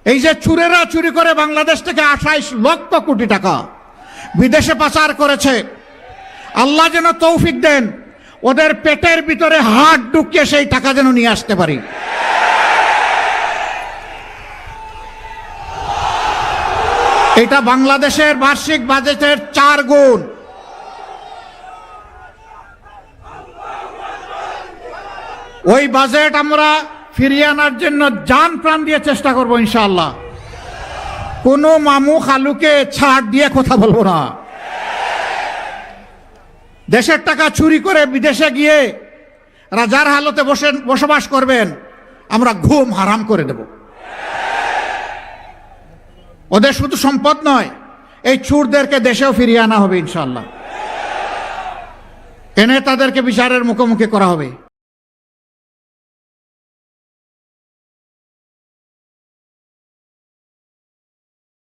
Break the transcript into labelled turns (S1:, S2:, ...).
S1: এই যে চুরেরা চুরি করে বাংলাদেশ থেকে 28 লক্ষ কোটি টাকা বিদেশে পাচার করেছে, আল্লাহ যেন তৌফিক দেন ওদের পেটের ভিতরে হাত ঢুকিয়ে সেই টাকা যেন নিয়ে আসতে পারি। এটা বাংলাদেশের বার্ষিক বাজেটের 4 গুণ। ওই বাজেট আমরা ফিরিয়ে আনার জন্য জান প্রাণ দিয়ে চেষ্টা করব ইনশাআল্লাহ। কোনো মামু খালুকে ছাড় দিয়ে কথা বলবো না। দেশের টাকা চুরি করে বিদেশে গিয়ে রাজার হালতে বসবাস করবেন, আমরা ঘুম হারাম করে দেব। ওদের শুধু সম্পদ নয়, এই চোরদেরকে দেশেও ফিরিয়ে আনা হবে ইনশাআল্লাহ। এনে তাদেরকে বিচারের মুখোমুখি করা হবে।